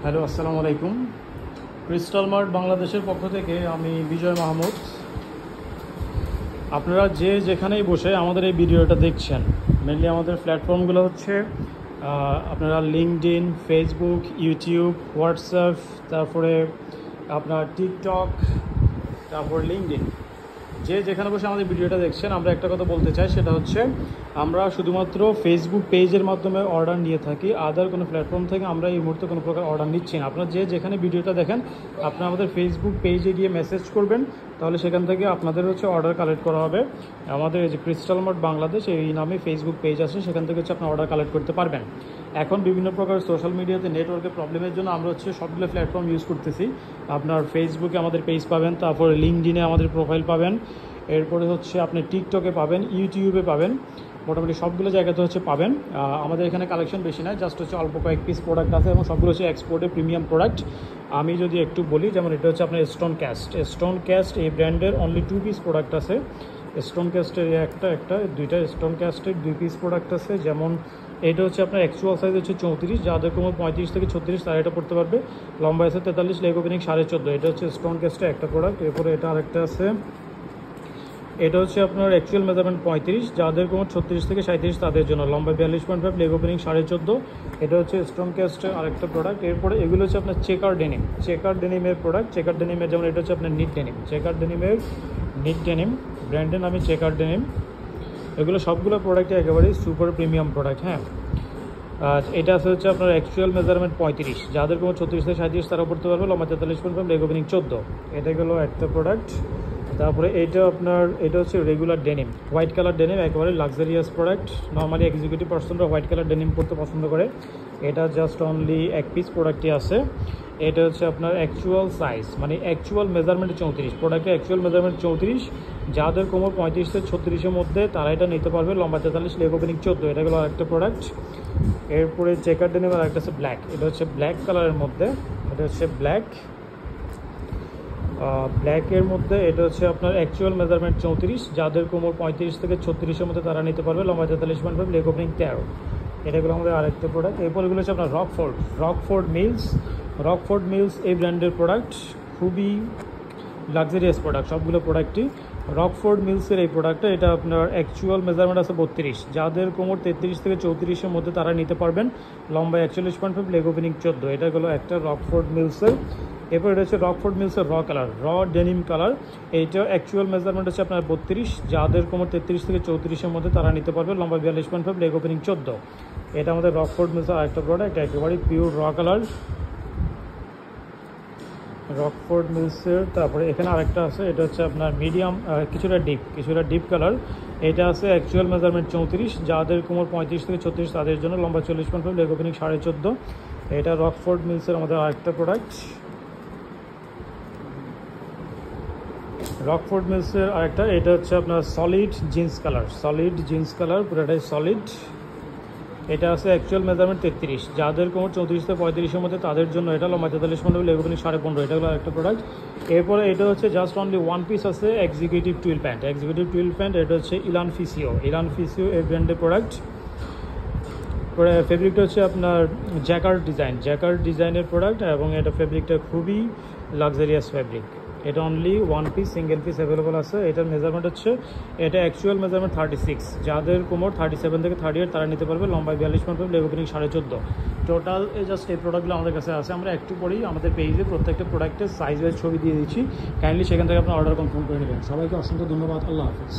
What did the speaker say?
Hello, আসসালামু আলাইকুম। Crystal mart বাংলাদেশের পক্ষ থেকে আমি বিজয় মাহমুদ। আপনারা যে যেখানেই বসে আমাদের এই ভিডিওটা দেখছেন, মেনলি আমাদের প্ল্যাটফর্মগুলো হচ্ছে আপনারা লিঙ্কডইন, ফেসবুক, ইউটিউব, হোয়াটসঅ্যাপ, তারপরে আপনার টিকটক, তারপর লিঙ্কডইন। যে যেখানে বসে আমাদের ভিডিওটা দেখছেন, আমরা একটা কথা বলতে চাই, সেটা হচ্ছে আমরা শুধুমাত্র ফেসবুক পেজের মাধ্যমে অর্ডার নিয়ে থাকি। আদার কোনো প্ল্যাটফর্ম থেকে আমরা এই মুহূর্তে কোনো প্রকার অর্ডার নিচ্ছি না। আপনারা যে যেখানে ভিডিওটা দেখেন, আপনারা আমাদের ফেসবুক পেজে গিয়ে মেসেজ করবেন, তাহলে সেখান থেকে আপনাদের অর্ডার কালেক্ট করা হবে। আমাদের এই যে ক্রিস্টাল মার্ট বাংলাদেশ এই নামে ফেসবুক পেজ আছে, সেখান থেকে আপনার অর্ডার কালেক্ট করতে পারবেন। এখন বিভিন্ন প্রকার সোশ্যাল মিডিয়াতে নেটওয়ার্কের প্রবলেমের জন্য আমরা সবগুলো প্ল্যাটফর্ম ইউজ করতেছি। আপনার ফেসবুকে আমাদের পেজ পাবেন, তারপরে লিঙ্কডইনে আমাদের প্রোফাইল পাবেন, এরপরে আপনি টিকটকে পাবেন, ইউটিউবে পাবেন, মোটামুটি সবগুলো জায়গাতে পাবেন। আমাদের এখানে কালেকশন বেশি নয়, জাস্ট অল্প কয়েক পিস প্রোডাক্ট আছে এবং সবগুলো এক্সপোর্টের প্রিমিয়াম প্রোডাক্ট। আমি যদি একটু বলি, যেমন এটা আপনার স্টোন ক্যাস্ট এই ব্র্যান্ডের অনলি 2 পিস প্রোডাক্ট আছে। স্টোন ক্যাস্টের দুইটা স্টোন ক্যাস্টের 2 পিস প্রোডাক্ট আছে। যেমন এটা আপনার অ্যাকচুয়াল সাইজ 34, যাদের কোমর 35 থেকে 36 তারা এটা পড়তে পারবে। লম্বা আছে 43, লেগ ওপেনিং 14.5। এটা স্টোন ক্যাস্টের একটা প্রোডাক্ট। এরপরে এটা আরেকটা আছে, এটা আপনার অ্যাকচুয়াল মেজারমেন্ট 35, যাদের কোমর 36 থেকে 37 তাদের জন্য। লম্বা 42.5, লেগ ওপেনিং 14.5। এটা স্টোন ক্যাস্টের আরেকটা প্রোডাক্ট। এরপরে এগুলো আপনার চেকার ডেনিমের প্রোডাক্ট। চেকার ডেনিমের যেমন এটা আপনার নিট ডেনিম ব্র্যান্ডের নামে চেকার ডেনিম। এগুলো সবগুলো প্রোডাক্টে একেবারেই সুপার প্রিমিয়াম প্রোডাক্ট। হ্যাঁ, এটা আছে আপনার অ্যাকচুয়াল মেজারমেন্ট 35, যাদের কোমর 36 থেকে 37 তারা পড়তে পারবে। লম্বা 43.5, লেগ ওপেনিং 14। এটা গেলো একটা প্রোডাক্ট। তারপরে এটা regular denim, white colour denim, একেবারে লাক্সারিয়াস প্রোডাক্ট। নর্মালি এক্সিকিউটিভ পার্সনরা হোয়াইট কালার ডেনিম পরতে পছন্দ করে। এটা জাস্ট অনলি 1 পিস প্রোডাক্টই আছে। এটা আপনার অ্যাকচুয়াল সাইজ, মানে অ্যাকচুয়াল মেজারমেন্ট 34, প্রোডাক্টের অ্যাকচুয়াল মেজারমেন্ট 34, যাদের কোমর 35 থেকে 36-এর মধ্যে তারা এটা নিতে পারবে। লম্বা 43, লেগ ওপেনিং 14। এটা গেলো আরেকটা প্রোডাক্ট। এরপরে চেকার ডেনিম আর একটা ব্ল্যাক। এটা ব্ল্যাক কালারের মধ্যে, এটা ব্ল্যাকের মধ্যে। এটা আপনার অ্যাকচুয়াল মেজারমেন্ট 34, যাদের কোমর 35 থেকে 36-এর মধ্যে তারা নিতে পারবে। লম্বা 43.5, লেগ ওপেনিং 13। এটাগুলো আমাদের আরেকটা প্রোডাক্ট। এরপর এগুলো আপনার রকফোর্ড মিলস এই ব্র্যান্ডের প্রোডাক্ট। খুবই লাক্সারিয়াস প্রোডাক্ট সবগুলো প্রোডাক্টই। রকফোর্ড মিলসের এই প্রোডাক্টটা, এটা আপনার অ্যাকচুয়াল মেজারমেন্ট আছে 32, যাদের কোমর 33 থেকে 34-এর মধ্যে তারা নিতে পারবেন। লম্বা 41.5, লেগ ওপেনিং 14। এটা গেলো একটা রকফোর্ড মিলসের। এরপর এটা রকফোর্ড মিলসের র ডেনিম কালার। এইটা অ্যাকচুয়াল মেজারমেন্ট আপনার 32, যাদের কোমর 33 থেকে 34-এর মধ্যে তারা নিতে পারবে। লম্বা 42.5, লেগ ওপেনিং 14। এটা আমাদের রকফোর্ড মিলসের আরেকটা প্রোডাক্ট, একেবারেই পিওর কালার রকফোর্ড মিলসের। তারপরে এখানে আরেকটা আছে, এটা আপনার মিডিয়াম, কিছুটা ডিপ কালার। এটা আছে অ্যাকচুয়াল মেজারমেন্ট 34, যাদের কোমর 35 থেকে 36 তাদের জন্য। লম্বা 40.5, লেগ ওপেনিং 14.5। এটা রকফোর্ড মিলসের আমাদের আরেকটা প্রোডাক্ট। রকফোর্ড মিলসের আরেকটা, এটা আপনার সলিড জিন্স কালার, পুরোটাই সলিড। এটা আছে অ্যাকচুয়াল মেজারমেন্ট 33, যাদের কোমর 34 থেকে 35-এর মধ্যে তাদের জন্য। এটা লম্বা 43.5, লেগ ওপেনিং 15.5। এটা হলো আরেকটা প্রোডাক্ট। এরপরে এটা জাস্ট অনলি 1 পিস আছে, এক্সিকিউটিভ টুইল প্যান্ট। এটা ইলান ফিসিও এই ব্র্যান্ডের প্রোডাক্ট। ফেব্রিকটা আপনার জ্যাকার্ড ডিজাইনের প্রোডাক্ট, এবং এটা ফেব্রিকটা খুবই লাক্সারিয়াস ফেব্রিক। এটা only 1 piece, single piece available আছে। এটার মেজারমেন্ট এটা অ্যাকচুয়াল মেজারমেন্ট 36, যাদের কোমর 37 থেকে 38 তারা নিতে পারবে। লম্বায় 42.5, লেগ ওপেনিং 14.5। টোটাল জাস্ট এই প্রোডাক্টগুলো আমাদের কাছে আছে। আমরা একটু পরেই আমাদের পেজে প্রত্যেকটা প্রোডাক্টের সাইজ ওয়াইজ ছবি দিয়ে দিচ্ছি, কাইন্ডলি সেখান থেকে আপনার অর্ডার কনফার্ম করে নেবেন। সবাইকে অসংখ্য ধন্যবাদ। আল্লাহ হাফিজ।